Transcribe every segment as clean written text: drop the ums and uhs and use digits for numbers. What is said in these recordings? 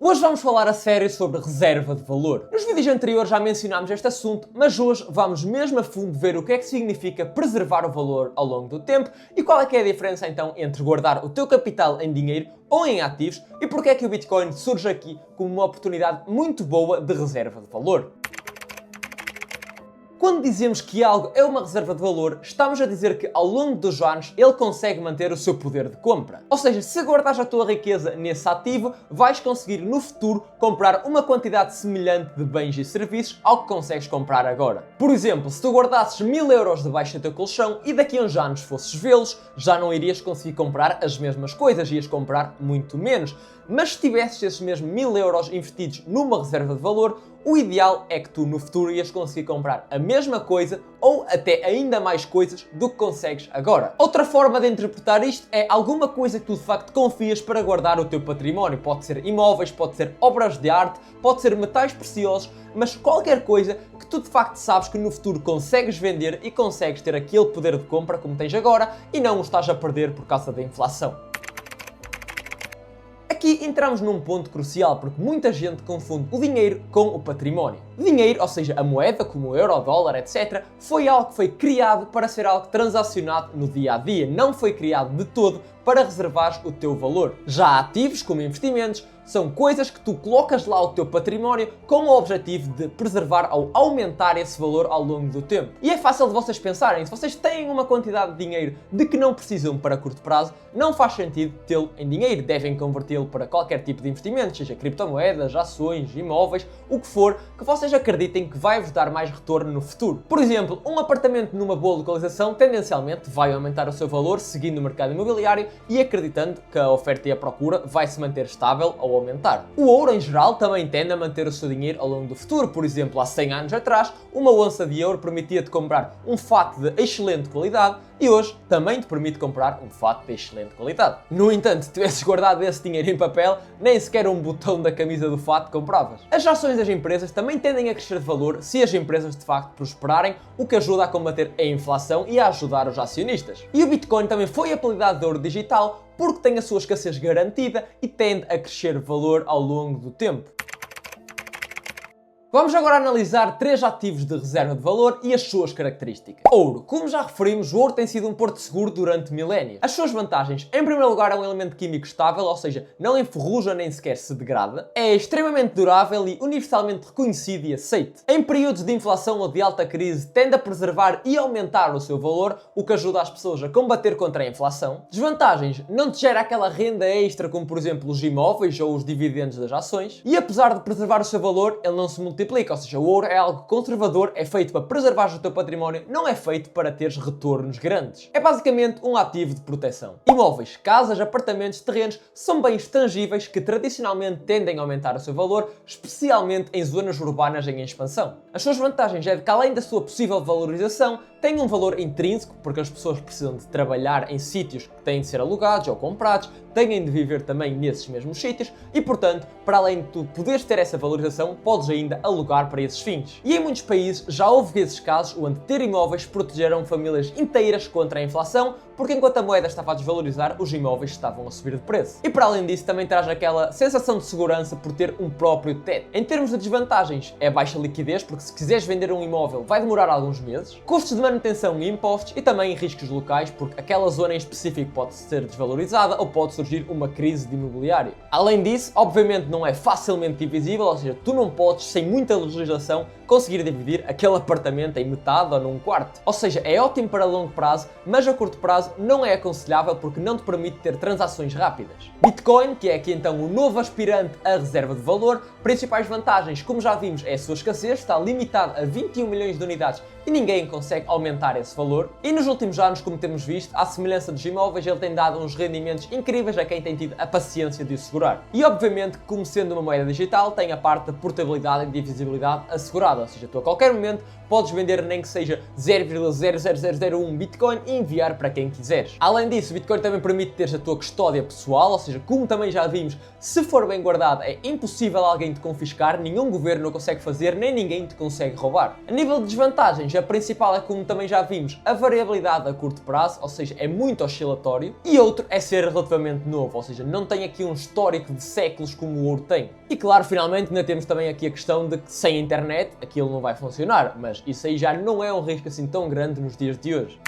Hoje vamos falar a sério sobre reserva de valor. Nos vídeos anteriores já mencionámos este assunto, mas hoje vamos mesmo a fundo ver o que é que significa preservar o valor ao longo do tempo e qual é que é a diferença então entre guardar o teu capital em dinheiro ou em ativos e porque é que o Bitcoin surge aqui como uma oportunidade muito boa de reserva de valor. Quando dizemos que algo é uma reserva de valor, estamos a dizer que ao longo dos anos ele consegue manter o seu poder de compra. Ou seja, se guardares a tua riqueza nesse ativo, vais conseguir no futuro comprar uma quantidade semelhante de bens e serviços ao que consegues comprar agora. Por exemplo, se tu guardasses 1000 euros debaixo do teu colchão e daqui a uns anos fosses vê-los, já não irias conseguir comprar as mesmas coisas, ias comprar muito menos. Mas se tivesses esses mesmos 1000 euros investidos numa reserva de valor, o ideal é que tu no futuro ias conseguir comprar a mesma coisa ou até ainda mais coisas do que consegues agora. Outra forma de interpretar isto é alguma coisa que tu de facto confias para guardar o teu património. Pode ser imóveis, pode ser obras de arte, pode ser metais preciosos, mas qualquer coisa que tu de facto sabes que no futuro consegues vender e consegues ter aquele poder de compra como tens agora e não o estás a perder por causa da inflação. Aqui entramos num ponto crucial porque muita gente confunde o dinheiro com o património. O dinheiro, ou seja, a moeda, como o euro, o dólar, etc., foi algo que foi criado para ser algo transacionado no dia a dia, não foi criado de todo para reservar o teu valor. Já ativos, como investimentos, são coisas que tu colocas lá o teu património com o objetivo de preservar ou aumentar esse valor ao longo do tempo. E é fácil de vocês pensarem, se vocês têm uma quantidade de dinheiro de que não precisam para curto prazo, não faz sentido tê-lo em dinheiro, devem convertê-lo para qualquer tipo de investimento, seja criptomoedas, ações, imóveis, o que for, que vocês acreditem que vai-vos dar mais retorno no futuro. Por exemplo, um apartamento numa boa localização tendencialmente vai aumentar o seu valor seguindo o mercado imobiliário e acreditando que a oferta e a procura vai se manter estável ou aumentar. O ouro em geral também tende a manter o seu dinheiro ao longo do futuro. Por exemplo, há 100 anos atrás, uma onça de ouro permitia-te comprar um fato de excelente qualidade e hoje também te permite comprar um fato de excelente qualidade. No entanto, se tivesses guardado esse dinheiro em papel, nem sequer um botão da camisa do fato compravas. As ações das empresas também tendem a crescer de valor se as empresas de facto prosperarem, o que ajuda a combater a inflação e a ajudar os acionistas. E o Bitcoin também foi apelidado de ouro digital porque tem a sua escassez garantida e tende a crescer valor ao longo do tempo. Vamos agora analisar 3 ativos de reserva de valor e as suas características. Ouro. Como já referimos, o ouro tem sido um porto seguro durante milénios. As suas vantagens: em primeiro lugar, é um elemento químico estável, ou seja, não enferruja nem sequer se degrada. É extremamente durável e universalmente reconhecido e aceito. Em períodos de inflação ou de alta crise, tende a preservar e aumentar o seu valor, o que ajuda as pessoas a combater contra a inflação. Desvantagens: não te gera aquela renda extra como, por exemplo, os imóveis ou os dividendos das ações. E apesar de preservar o seu valor, ele não se multiplica, ou seja, o ouro é algo conservador, é feito para preservar o teu património, não é feito para teres retornos grandes. É basicamente um ativo de proteção. Imóveis, casas, apartamentos, terrenos, são bens tangíveis que tradicionalmente tendem a aumentar o seu valor, especialmente em zonas urbanas em expansão. As suas vantagens é de que, além da sua possível valorização, tem um valor intrínseco, porque as pessoas precisam de trabalhar em sítios que têm de ser alugados ou comprados, têm de viver também nesses mesmos sítios e, portanto, para além de tu poderes ter essa valorização, podes ainda alugar para esses fins. E em muitos países já houve esses casos onde ter imóveis protegeram famílias inteiras contra a inflação, porque enquanto a moeda estava a desvalorizar, os imóveis estavam a subir de preço. E para além disso, também traz aquela sensação de segurança por ter um próprio teto. Em termos de desvantagens, é baixa liquidez, porque se quiseres vender um imóvel vai demorar alguns meses, custos de manutenção e impostos e também riscos locais, porque aquela zona em específico pode ser desvalorizada ou pode surgir uma crise de imobiliário. Além disso, obviamente não é facilmente divisível, ou seja, tu não podes, sem muita legislação, conseguir dividir aquele apartamento em metade ou num quarto. Ou seja, é ótimo para longo prazo, mas a curto prazo não é aconselhável porque não te permite ter transações rápidas. Bitcoin, que é aqui então o novo aspirante à reserva de valor, principais vantagens, como já vimos, é a sua escassez, está limitado a 21 milhões de unidades e ninguém consegue aumentar esse valor. E nos últimos anos, como temos visto, à semelhança dos imóveis, ele tem dado uns rendimentos incríveis a quem tem tido a paciência de o segurar. E obviamente, como sendo uma moeda digital, tem a parte da portabilidade e divisibilidade assegurada, ou seja, tu a qualquer momento podes vender nem que seja 0,00001 Bitcoin e enviar para quem quiser. quiseres. Além disso, o Bitcoin também permite teres a tua custódia pessoal, ou seja, como também já vimos, se for bem guardado é impossível alguém te confiscar, nenhum governo o consegue fazer, nem ninguém te consegue roubar. A nível de desvantagens, a principal é, como também já vimos, a variabilidade a curto prazo, ou seja, é muito oscilatório, e outro é ser relativamente novo, ou seja, não tem aqui um histórico de séculos como o ouro tem. E claro, finalmente ainda temos também aqui a questão de que sem internet aquilo não vai funcionar, mas isso aí já não é um risco assim tão grande nos dias de hoje.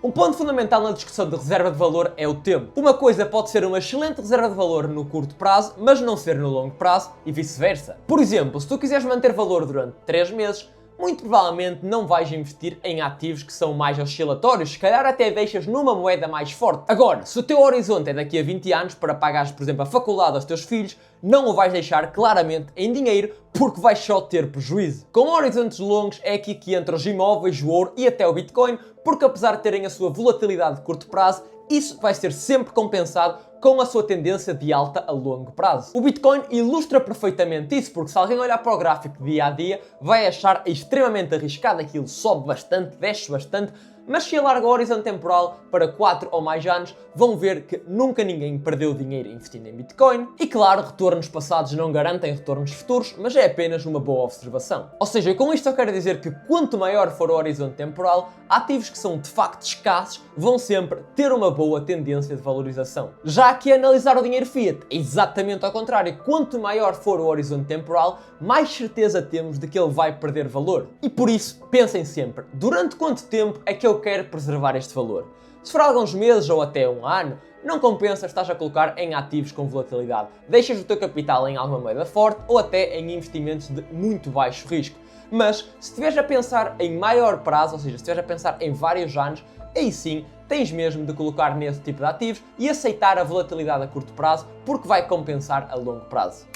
Um ponto fundamental na discussão de reserva de valor é o tempo. Uma coisa pode ser uma excelente reserva de valor no curto prazo, mas não ser no longo prazo e vice-versa. Por exemplo, se tu quiseres manter valor durante 3 meses, muito provavelmente não vais investir em ativos que são mais oscilatórios, se calhar até deixas numa moeda mais forte. Agora, se o teu horizonte é daqui a 20 anos para pagares, por exemplo, a faculdade aos teus filhos, não o vais deixar claramente em dinheiro, porque vais só ter prejuízo. Com horizontes longos é aqui que entram os imóveis, o ouro e até o Bitcoin, porque apesar de terem a sua volatilidade de curto prazo, isso vai ser sempre compensado com a sua tendência de alta a longo prazo. O Bitcoin ilustra perfeitamente isso, porque se alguém olhar para o gráfico dia a dia, vai achar extremamente arriscado, aquilo sobe bastante, desce bastante, mas se alarga o horizonte temporal para 4 ou mais anos, vão ver que nunca ninguém perdeu dinheiro investindo em Bitcoin. E claro, retornos passados não garantem retornos futuros, mas é apenas uma boa observação. Ou seja, com isto eu quero dizer que quanto maior for o horizonte temporal, ativos que são de facto escassos vão sempre ter uma boa tendência de valorização. Já que analisar o dinheiro fiat é exatamente ao contrário. Quanto maior for o horizonte temporal, mais certeza temos de que ele vai perder valor. E por isso, pensem sempre, durante quanto tempo é que eu quero preservar este valor? Se for alguns meses ou até um ano, não compensa estás a colocar em ativos com volatilidade. Deixas o teu capital em alguma moeda forte ou até em investimentos de muito baixo risco. Mas se estiveres a pensar em maior prazo, ou seja, se estiveres a pensar em vários anos, aí sim tens mesmo de colocar nesse tipo de ativos e aceitar a volatilidade a curto prazo, porque vai compensar a longo prazo.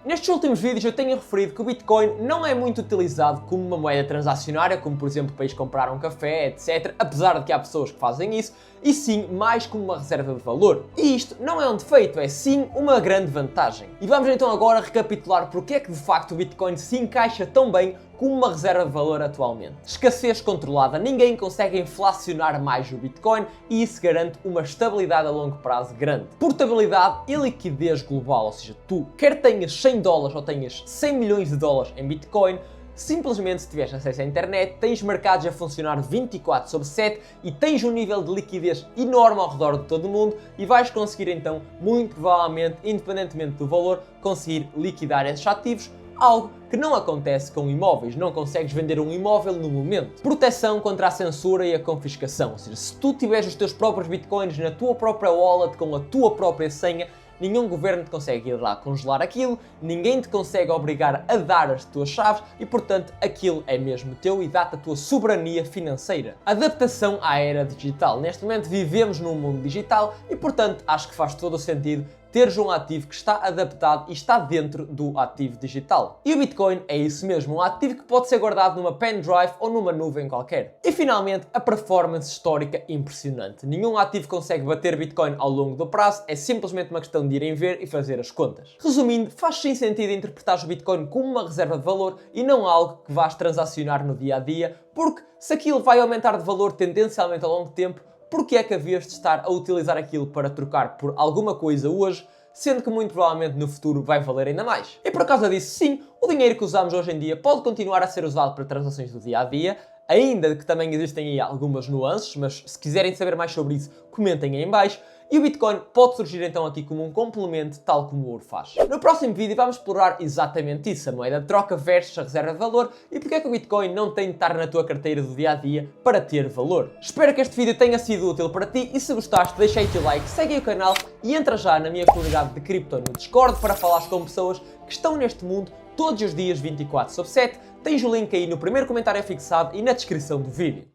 Nestes últimos vídeos eu tenho referido que o Bitcoin não é muito utilizado como uma moeda transacionária, como por exemplo para ir comprar um café, etc. Apesar de que há pessoas que fazem isso, e sim mais como uma reserva de valor. E isto não é um defeito, é sim uma grande vantagem. E vamos então agora recapitular porque é que de facto o Bitcoin se encaixa tão bem como uma reserva de valor atualmente. Escassez controlada, ninguém consegue inflacionar mais o Bitcoin e isso garante uma estabilidade a longo prazo grande. Portabilidade e liquidez global, ou seja, tu quer tenhas 100 dólares ou tenhas 100 milhões de dólares em Bitcoin, simplesmente se tiveres acesso à internet, tens mercados a funcionar 24/7 e tens um nível de liquidez enorme ao redor de todo o mundo e vais conseguir então, muito provavelmente, independentemente do valor, conseguir liquidar esses ativos, algo que não acontece com imóveis, não consegues vender um imóvel no momento. Proteção contra a censura e a confiscação, ou seja, se tu tiveres os teus próprios bitcoins na tua própria wallet, com a tua própria senha, nenhum governo te consegue ir lá congelar aquilo, ninguém te consegue obrigar a dar as tuas chaves e, portanto, aquilo é mesmo teu e dá-te a tua soberania financeira. Adaptação à era digital. Neste momento vivemos num mundo digital e, portanto, acho que faz todo o sentido teres um ativo que está adaptado e está dentro do ativo digital. E o Bitcoin é isso mesmo, um ativo que pode ser guardado numa pendrive ou numa nuvem qualquer. E finalmente, a performance histórica impressionante. Nenhum ativo consegue bater Bitcoin ao longo do prazo, é simplesmente uma questão de irem ver e fazer as contas. Resumindo, faz sim sentido interpretar o Bitcoin como uma reserva de valor e não algo que vais transacionar no dia a dia, porque se aquilo vai aumentar de valor tendencialmente ao longo do tempo, porque é que havias de estar a utilizar aquilo para trocar por alguma coisa hoje, sendo que muito provavelmente no futuro vai valer ainda mais? E por causa disso, sim, o dinheiro que usamos hoje em dia pode continuar a ser usado para transações do dia a dia, ainda que também existem aí algumas nuances, mas se quiserem saber mais sobre isso, comentem aí em baixo. E o Bitcoin pode surgir então aqui como um complemento, tal como o ouro faz. No próximo vídeo vamos explorar exatamente isso, a moeda de troca versus a reserva de valor e porque é que o Bitcoin não tem de estar na tua carteira do dia a dia para ter valor. Espero que este vídeo tenha sido útil para ti e se gostaste deixa aí o teu like, segue aí o canal e entra já na minha comunidade de cripto no Discord para falares com pessoas que estão neste mundo todos os dias 24/7. Tens o link aí no primeiro comentário fixado e na descrição do vídeo.